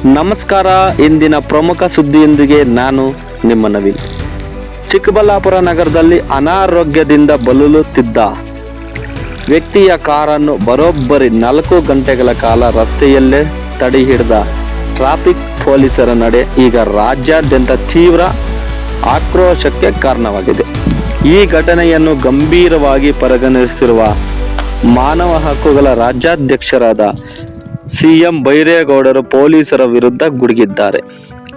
ನಮಸ್ಕಾರ. ಇಂದಿನ ಪ್ರಮುಖ ಸುದ್ದಿಯೊಂದಿಗೆ ನಾನು ನಿಮ್ಮ ನವೀನ್. ಚಿಕ್ಕಬಳ್ಳಾಪುರ ನಗರದಲ್ಲಿ ಅನಾರೋಗ್ಯದಿಂದ ಬಳಲುತ್ತಿದ್ದ ವ್ಯಕ್ತಿಯ ಕಾರನ್ನು ಬರೋಬ್ಬರಿ 4 ಗಂಟೆಗಳ ಕಾಲ ರಸ್ತೆಯಲ್ಲೇ ತಡೆ ಹಿಡಿದ ಟ್ರಾಫಿಕ್ ಪೊಲೀಸರ ನಡೆ ಈಗ ರಾಜ್ಯಾದ್ಯಂತ ತೀವ್ರ ಆಕ್ರೋಶಕ್ಕೆ ಕಾರಣವಾಗಿದೆ. ಈ ಘಟನೆಯನ್ನು ಗಂಭೀರವಾಗಿ ಪರಿಗಣಿಸಿರುವ ಮಾನವ ಹಕ್ಕುಗಳ ರಾಜ್ಯಾಧ್ಯಕ್ಷರಾದ ಸಿಎಂ ಬೈರೇಗೌಡರು ಪೊಲೀಸರ ವಿರುದ್ಧ ಗುಡುಗಿದ್ದಾರೆ.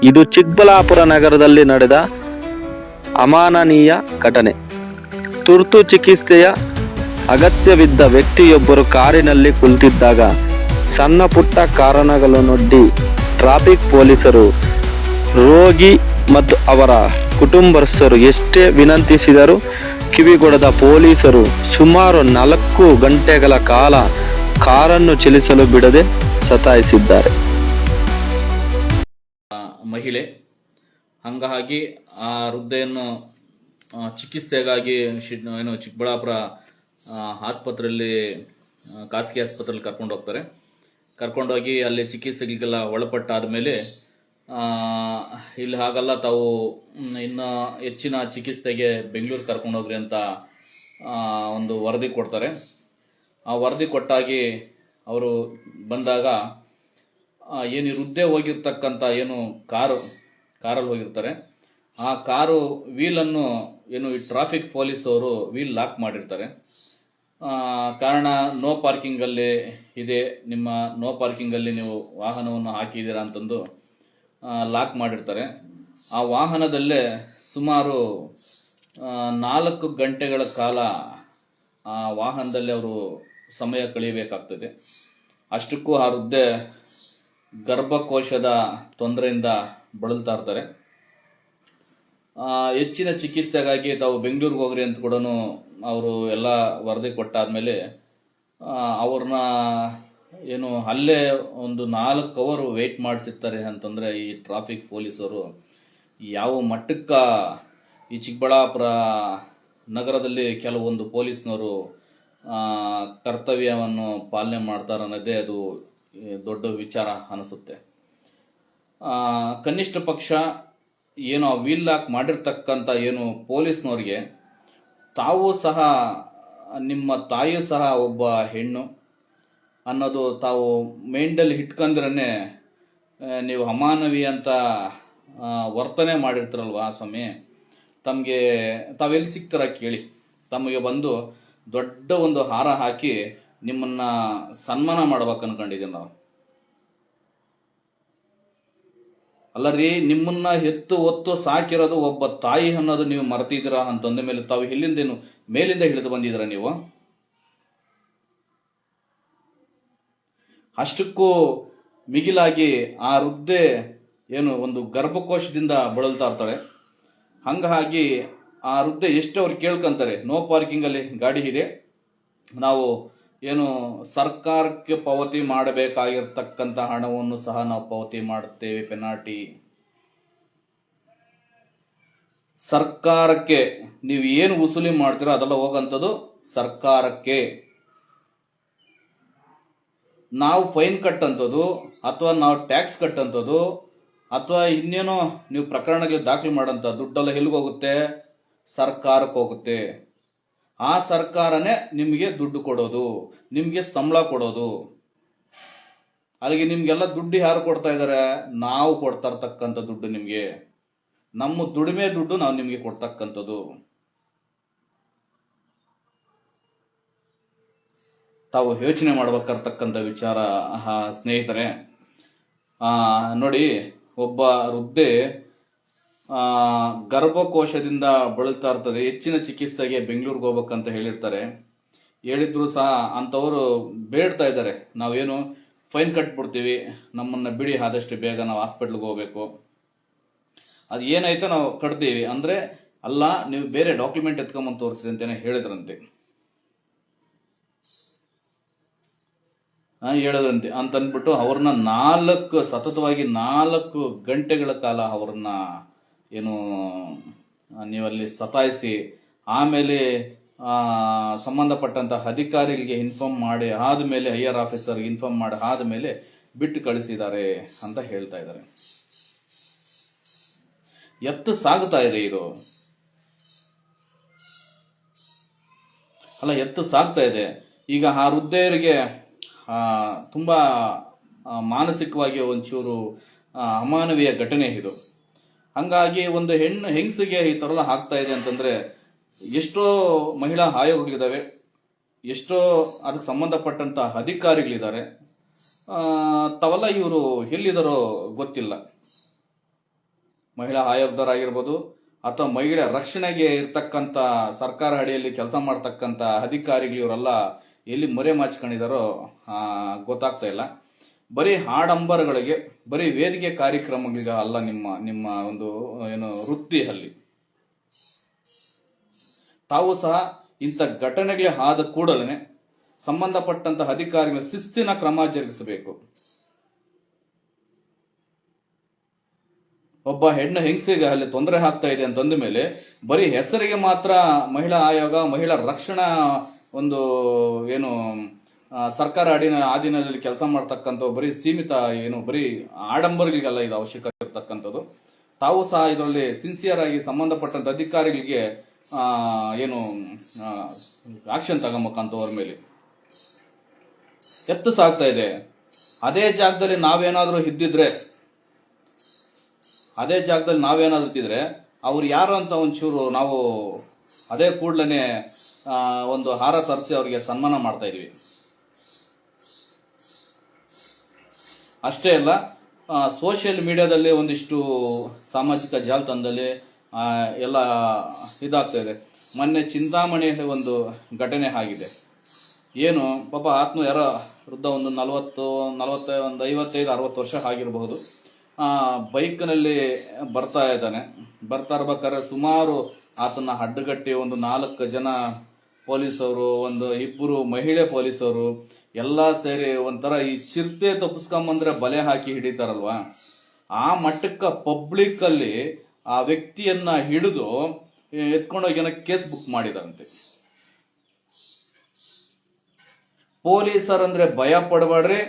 ಇದು ಚಿಕ್ಕಬಳ್ಳಾಪುರ ನಗರದಲ್ಲಿ ನಡೆದ ಅಮಾನವೀಯ ಘಟನೆ. ತುರ್ತು ಚಿಕಿತ್ಸೆಯ ಅಗತ್ಯವಿದ್ದ ವ್ಯಕ್ತಿಯೊಬ್ಬರು ಕಾರಿನಲ್ಲಿ ಕುಳಿತಿದ್ದಾಗ ಸಣ್ಣ ಪುಟ್ಟ ಕಾರಣಗಳನ್ನೊಡ್ಡಿ ಟ್ರಾಫಿಕ್ ಪೊಲೀಸರು ರೋಗಿ ಮತ್ತು ಅವರ ಕುಟುಂಬಸ್ಥರು ಎಷ್ಟೇ ವಿನಂತಿಸಿದರೂ ಕಿವಿಗೊಡದ ಪೊಲೀಸರು ಸುಮಾರು 4 ಗಂಟೆಗಳ ಕಾಲ ಕಾರನ್ನು ಚಲಿಸಲು ಬಿಡದೆ ಸತಾಯಿಸಿದ್ದಾರೆ. ಮಹಿಳೆ ಹಂಗಾಗಿ ಆ ವೃದ್ಧೆಯನ್ನು ಚಿಕಿತ್ಸೆಗಾಗಿ ಚಿಕ್ಕಬಳ್ಳಾಪುರ ಆಸ್ಪತ್ರೆಯಲ್ಲಿ ಖಾಸಗಿ ಆಸ್ಪತ್ರೆಯಲ್ಲಿ ಕರ್ಕೊಂಡೋಗಿ ಅಲ್ಲಿ ಚಿಕಿತ್ಸೆಗಳಿಗೆಲ್ಲ ಒಳಪಟ್ಟಾದ ಮೇಲೆ ಇಲ್ಲಿ ಹಾಗಲ್ಲ, ತಾವು ಇನ್ನು ಹೆಚ್ಚಿನ ಚಿಕಿತ್ಸೆಗೆ ಬೆಂಗಳೂರು ಕರ್ಕೊಂಡೋಗ್ರಿ ಅಂತ ಒಂದು ವರದಿ ಕೊಡ್ತಾರೆ. ಆ ವರದಿ ಕೊಟ್ಟಾಗಿ ಅವರು ಬಂದಾಗ ಏನು ವೃದ್ಧೆ ಹೋಗಿರ್ತಕ್ಕಂಥ ಏನು ಕಾರಲ್ಲಿ ಹೋಗಿರ್ತಾರೆ, ಆ ಕಾರು ವೀಲನ್ನು ಈ ಟ್ರಾಫಿಕ್ ಪೊಲೀಸ್ ಅವರು ವೀಲ್ ಲಾಕ್ ಮಾಡಿರ್ತಾರೆ. ಕಾರಣ ನೋ ಪಾರ್ಕಿಂಗಲ್ಲಿ ಇದೆ, ನಿಮ್ಮ ನೋ ಪಾರ್ಕಿಂಗಲ್ಲಿ ನೀವು ವಾಹನವನ್ನು ಹಾಕಿದ್ದೀರಾ ಅಂತಂದು ಲಾಕ್ ಮಾಡಿರ್ತಾರೆ. ಆ ವಾಹನದಲ್ಲೇ ಸುಮಾರು 4 ಗಂಟೆಗಳ ಕಾಲ ಆ ವಾಹನದಲ್ಲಿ ಅವರು ಸಮಯ ಕಳೆಯಬೇಕಾಗ್ತದೆ. ಅಷ್ಟಕ್ಕೂ ಆ ವೃದ್ಧೆ ಗರ್ಭಕೋಶದ ತೊಂದರೆಯಿಂದ ಬಳಲ್ತಾ ಇರ್ತಾರೆ. ಹೆಚ್ಚಿನ ಚಿಕಿತ್ಸೆಗಾಗಿ ತಾವು ಬೆಂಗಳೂರಿಗೆ ಹೋಗ್ರಿ ಅಂತ ಕೂಡ ಅವರು ಎಲ್ಲ ವರದಿ ಕೊಟ್ಟಾದ್ಮೇಲೆ ಅವ್ರನ್ನ ಅಲ್ಲೇ ಒಂದು 4 ಅವರ್ ವೆಯ್ಟ್ ಮಾಡಿಸಿರ್ತಾರೆ. ಅಂತಂದರೆ ಈ ಟ್ರಾಫಿಕ್ ಪೊಲೀಸರು ಯಾವ ಮಟ್ಟಕ್ಕ ಈ ಚಿಕ್ಕಬಳ್ಳಾಪುರ ನಗರದಲ್ಲಿ ಕೆಲವೊಂದು ಪೊಲೀಸ್ನವರು ಕರ್ತವ್ಯವನ್ನು ಪಾಲನೆ ಮಾಡ್ತಾರೆ ಅನ್ನೋದೇ ಅದು ದೊಡ್ಡ ವಿಚಾರ ಅನಿಸುತ್ತೆ. ಕನಿಷ್ಠ ಪಕ್ಷ ವೀಲ್ ಲಾಕ್ ಮಾಡಿರ್ತಕ್ಕಂಥ ಪೊಲೀಸ್ನವ್ರಿಗೆ ತಾವು ಸಹ, ನಿಮ್ಮ ತಾಯಿಯೂ ಸಹ ಒಬ್ಬ ಹೆಣ್ಣು ಅನ್ನೋದು ತಾವು ಮೈಂಡಲ್ಲಿ ಇಟ್ಕೊಂಡ್ರೆ ನೀವು ಅಮಾನವಿ ಅಂತ ವರ್ತನೆ ಮಾಡಿರ್ತಾರಲ್ವ ಆ ಸಮಯ ತಮಗೆ ತಾವೆಲ್ಲಿ ಸಿಗ್ತಾರ ಕೇಳಿ, ತಮಗೆ ಬಂದು ದೊಡ್ಡ ಒಂದು ಹಾರ ಹಾಕಿ ನಿಮ್ಮನ್ನ ಸನ್ಮಾನ ಮಾಡ್ಬೇಕು ಅನ್ಕೊಂಡಿದ್ದೀವಿ ನಾವು. ಅಲ್ಲ ರೀ, ನಿಮ್ಮನ್ನ ಹೊತ್ತು ಸಾಕಿರೋದು ಒಬ್ಬ ತಾಯಿ ಅನ್ನೋದು ನೀವು ಮರೆತಿದ್ದೀರಾ ಅಂತಂದ ಮೇಲೆ ತಾವು ಮೇಲಿಂದ ಹಿಡಿದು ಬಂದಿದ್ದೀರಾ ನೀವು? ಅಷ್ಟಕ್ಕೂ ಮಿಗಿಲಾಗಿ ಆ ವೃದ್ಧೆ ಒಂದು ಗರ್ಭಕೋಶದಿಂದ ಬಳಲ್ತಾ ಇರ್ತಾಳೆ. ಹಂಗಾಗಿ ಆ ವೃದ್ಧೆ ಎಷ್ಟು ಅವ್ರು ಕೇಳ್ಕೊಂತಾರೆ, ನೋ ಪಾರ್ಕಿಂಗಲ್ಲಿ ಗಾಡಿ ಇದೆ, ನಾವು ಸರ್ಕಾರಕ್ಕೆ ಪಾವತಿ ಮಾಡಬೇಕಾಗಿರ್ತಕ್ಕಂಥ ಹಣವನ್ನು ಸಹ ನಾವು ಪಾವತಿ ಮಾಡುತ್ತೇವೆ, ಪೆನಾಲ್ಟಿ ಸರ್ಕಾರಕ್ಕೆ ನೀವು ಏನು ವಸೂಲಿ ಮಾಡ್ತೀರೋ ಅದೆಲ್ಲ ಹೋಗಂಥದ್ದು ಸರ್ಕಾರಕ್ಕೆ. ನಾವು ಫೈನ್ ಕಟ್ಟಂಥದ್ದು ಅಥವಾ ನಾವು ಟ್ಯಾಕ್ಸ್ ಕಟ್ಟಂಥದ್ದು ಅಥವಾ ಇನ್ನೇನೋ ನೀವು ಪ್ರಕರಣಗಳಿಗೆ ದಾಖಲೆ ಮಾಡೋಂಥ ದುಡ್ಡೆಲ್ಲ ಎಲ್ಲಿಗೆ ಹೋಗುತ್ತೆ? ಸರ್ಕಾರಕ್ಕೆ ಹೋಗುತ್ತೆ. ಆ ಸರ್ಕಾರನೇ ನಿಮಗೆ ದುಡ್ಡು ಕೊಡೋದು, ನಿಮಗೆ ಸಂಬಳ ಕೊಡೋದು. ಅಲ್ಲಿಗೆ ನಿಮ್ಗೆಲ್ಲ ದುಡ್ಡು ಯಾರು ಕೊಡ್ತಾ ಇದ್ದಾರೆ? ನಾವು ಕೊಡ್ತಾ ಇರ್ತಕ್ಕಂಥ ದುಡ್ಡು ನಿಮಗೆ, ನಮ್ಮ ದುಡಿಮೆ ದುಡ್ಡು ನಾವು ನಿಮಗೆ ಕೊಡ್ತಕ್ಕಂಥದ್ದು. ತಾವು ಯೋಚನೆ ಮಾಡ್ಬೇಕಾಗಿರ್ತಕ್ಕಂಥ ವಿಚಾರ ಸ್ನೇಹಿತರೆ. ನೋಡಿ, ಒಬ್ಬ ವೃದ್ಧೆ ಗರ್ಭಕೋಶದಿಂದ ಬಳಲ್ತಾ ಇರ್ತದೆ, ಹೆಚ್ಚಿನ ಚಿಕಿತ್ಸೆಗೆ ಬೆಂಗಳೂರಿಗೆ ಹೋಗ್ಬೇಕಂತ ಹೇಳಿದ್ರು ಸಹ ಅಂಥವರು ಬೇಡ್ತಾ ಇದ್ದಾರೆ, ನಾವೇನು ಫೈನ್ ಕಟ್ಬಿಡ್ತೀವಿ, ನಮ್ಮನ್ನು ಬಿಡಿ, ಆದಷ್ಟು ಬೇಗ ನಾವು ಹಾಸ್ಪಿಟ್ಲಿಗೆ ಹೋಗ್ಬೇಕು, ಅದು ಏನಾಯ್ತೋ ನಾವು ಕಟ್ತೀವಿ ಅಂದರೆ, ಅಲ್ಲ ನೀವು ಬೇರೆ ಡಾಕ್ಯುಮೆಂಟ್ ಎತ್ಕೊಂಬಂದು ತೋರಿಸ್ರಿ ಅಂತೇನೆ ಹೇಳಿದ್ರಂತೆ ಅಂತಂದ್ಬಿಟ್ಟು ಅವ್ರನ್ನ ಸತತವಾಗಿ 4 ಗಂಟೆಗಳ ಕಾಲ ಅವ್ರನ್ನ ನೀವಲ್ಲಿ ಸತಾಯಿಸಿ ಆಮೇಲೆ ಸಂಬಂಧಪಟ್ಟಂತಹ ಅಧಿಕಾರಿಗಳಿಗೆ ಇನ್ಫಾರ್ಮ್ ಮಾಡಿ ಆದಮೇಲೆ, ಹೈಯರ್ ಆಫೀಸರ್ಗೆ ಇನ್ಫಾರ್ಮ್ ಮಾಡಿ ಆದಮೇಲೆ ಬಿಟ್ಟು ಕಳಿಸಿದ್ದಾರೆ ಅಂತ ಹೇಳ್ತಾ ಇದ್ದಾರೆ. ಎತ್ತು ಸಾಗುತ್ತಾ ಇದೆ ಇದು, ಅಲ್ಲ ಎತ್ತು ಸಾಗ್ತಾ ಇದೆ. ಈಗ ಆ ವೃದ್ಧೆಯರಿಗೆ ತುಂಬಾ ಮಾನಸಿಕವಾಗಿ ಒಂಚೂರು ಅಮಾನವೀಯ ಘಟನೆ ಇದು. ಹಂಗಾಗಿ ಒಂದು ಹೆಂಗಸಿಗೆ ಈ ಥರ ಆಗ್ತಾ ಇದೆ ಅಂತಂದ್ರೆ ಎಷ್ಟೋ ಮಹಿಳಾ ಆಯೋಗಗಳಿದ್ದಾವೆ, ಎಷ್ಟೋ ಅದಕ್ಕೆ ಸಂಬಂಧಪಟ್ಟಂತ ಅಧಿಕಾರಿಗಳಿದ್ದಾರೆ. ತಾವೆಲ್ಲ ಇವರು ಎಲ್ಲಿದ್ದಾರೋ ಗೊತ್ತಿಲ್ಲ. ಮಹಿಳಾ ಆಯೋಗದವರಾಗಿರ್ಬೋದು ಅಥವಾ ಮಹಿಳೆ ರಕ್ಷಣೆಗೆ ಇರ್ತಕ್ಕಂಥ ಸರ್ಕಾರ ಅಡಿಯಲ್ಲಿ ಕೆಲಸ ಮಾಡ್ತಕ್ಕಂಥ ಅಧಿಕಾರಿಗಳು ಇವರೆಲ್ಲ ಎಲ್ಲಿ ಮರೆ ಮಾಚ್ಕೊಂಡಿದಾರೋ ಗೊತ್ತಾಗ್ತಾ ಇಲ್ಲ. ಬರೀ ಆಡಂಬರಗಳಿಗೆ, ಬರೀ ವೇದಿಕೆ ಕಾರ್ಯಕ್ರಮಗಳಿಗೆ ಅಲ್ಲ ನಿಮ್ಮ ಒಂದು ಏನು ವೃತ್ತಿ ಅಲ್ಲಿ. ತಾವು ಸಹ ಇಂಥ ಘಟನೆಗಳೇ ಆದ ಕೂಡಲೇ ಸಂಬಂಧಪಟ್ಟಂತ ಅಧಿಕಾರಿಗಳ ಶಿಸ್ತಿನ ಕ್ರಮ ಜರುಗಿಸಬೇಕು. ಒಬ್ಬ ಹೆಂಗಸಿಗೆ ಅಲ್ಲಿ ತೊಂದರೆ ಆಗ್ತಾ ಇದೆ ಅಂತಂದ ಮೇಲೆ ಬರೀ ಹೆಸರಿಗೆ ಮಾತ್ರ ಮಹಿಳಾ ಆಯೋಗ, ಮಹಿಳಾ ರಕ್ಷಣಾ ಒಂದು ಏನು ಸರ್ಕಾರ ಆಧೀನದಲ್ಲಿ ಕೆಲಸ ಮಾಡ್ತಕ್ಕಂಥ ಬರೀ ಸೀಮಿತ ಏನು ಬರೀ ಆಡಂಬರಗಳಿಗೆಲ್ಲ ಇದು ಅವಶ್ಯಕತೆ ಇರ್ತಕ್ಕಂಥದ್ದು. ತಾವು ಸಹ ಇದರಲ್ಲಿ ಸಿನ್ಸಿಯರ್ ಆಗಿ ಸಂಬಂಧಪಟ್ಟಂತ ಅಧಿಕಾರಿಗಳಿಗೆ ಏನು ಆಕ್ಷನ್ ತಗೊಂಬೇಕಂತವ್ರ ಮೇಲೆ. ಎತ್ತು ಸಾಗ್ತಾ ಇದೆ. ಅದೇ ಜಾಗದಲ್ಲಿ ನಾವೇನಾದ್ರೂ ಇದ್ದಿದ್ರೆ ಅವ್ರು ಯಾರು ಅಂತ ಒಂಚೂರು ನಾವು ಅದೇ ಕೂಡ್ಲೇ ಒಂದು ಹಾರ ತರಿಸಿ ಅವ್ರಿಗೆ ಸನ್ಮಾನ ಮಾಡ್ತಾ ಇದೀವಿ. ಅಷ್ಟೇ ಅಲ್ಲ, ಸೋಷಿಯಲ್ ಮೀಡಿಯಾದಲ್ಲಿ ಒಂದಿಷ್ಟು ಸಾಮಾಜಿಕ ಜಾಲತಾಣದಲ್ಲಿ ಎಲ್ಲ ಇದಾಗ್ತಾ ಇದೆ. ಮೊನ್ನೆ ಚಿಂತಾಮಣಿಯಲ್ಲಿ ಒಂದು ಘಟನೆ ಆಗಿದೆ. ಏನು ಪಾಪ ಯಾರ ವೃದ್ಧ ಒಂದು 55-60 ವರ್ಷ ಆಗಿರಬಹುದು. ಬೈಕ್ನಲ್ಲಿ ಬರ್ತಾ ಇರ್ಬೇಕಾದ್ರೆ ಸುಮಾರು ಆತನ ಅಡ್ಡಗಟ್ಟಿ ಒಂದು 4 ಜನ ಪೊಲೀಸವರು, ಒಂದು 2 ಮಹಿಳೆ ಪೊಲೀಸರು ಎಲ್ಲ ಸೇರಿ ಒಂಥರ ಈ ಚಿರತೆ ತಪ್ಪಿಸ್ಕೊಂಬಂದ್ರೆ ಬಲೆ ಹಾಕಿ ಹಿಡಿತಾರಲ್ವಾ, ಆ ಮಟ್ಟಕ್ಕ ಪಬ್ಲಿಕ್ ಅಲ್ಲಿ ಆ ವ್ಯಕ್ತಿಯನ್ನ ಹಿಡಿದು ಎತ್ಕೊಂಡೋಗಿ ಕೇಸ್ ಬುಕ್ ಮಾಡಿದಾರಂತೆ. ಪೊಲೀಸರಂದ್ರೆ ಭಯ ಪಡಬೇಡ್ರಿ,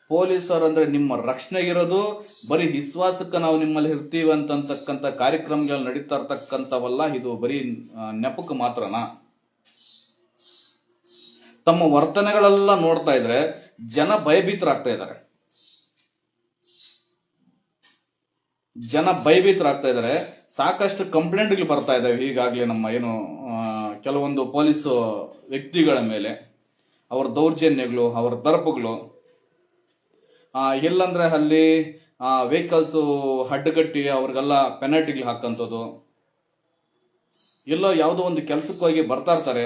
ಪೊಲೀಸರಂದ್ರೆ ನಿಮ್ಮ ರಕ್ಷಣೆಗಿರೋದು. ಬರೀ ವಿಶ್ವಾಸಕ್ಕೆ ನಾವು ನಿಮ್ಮಲ್ಲಿ ಇರ್ತೀವಿ ಅಂತಕ್ಕಂಥ ಕಾರ್ಯಕ್ರಮಗಳು ನಡೀತಾ ಇರ್ತಕ್ಕಂಥವಲ್ಲ, ಇದು ಬರೀ ನೆಪಕ್ಕೆ ಮಾತ್ರನಾ? ತಮ್ಮ ವರ್ತನೆಗಳೆಲ್ಲ ನೋಡ್ತಾ ಇದ್ರೆ ಜನ ಭಯಭೀತರಾಗ್ತಾ ಇದ್ದಾರೆ. ಸಾಕಷ್ಟು ಕಂಪ್ಲೇಂಟ್ಗಳು ಬರ್ತಾ ಇದಾವೆ ಈಗಾಗಲೇ ನಮ್ಮ ಏನು ಕೆಲವೊಂದು ಪೊಲೀಸ್ ವ್ಯಕ್ತಿಗಳ ಮೇಲೆ, ಅವರ ದೌರ್ಜನ್ಯಗಳು, ಅವರ ದರ್ಪಗಳು. ಎಲ್ಲಂದ್ರೆ ಅಲ್ಲಿ ವೆಹಿಕಲ್ಸ್ ಅಡ್ಡಗಟ್ಟಿ ಅವ್ರಿಗೆಲ್ಲ ಪೆನಾಲ್ಟಿಗಳು ಹಾಕಂಥದ್ದು. ಎಲ್ಲೋ ಯಾವುದೋ ಒಂದು ಕೆಲಸಕ್ಕೋಗಿ ಬರ್ತಾ ಇರ್ತಾರೆ,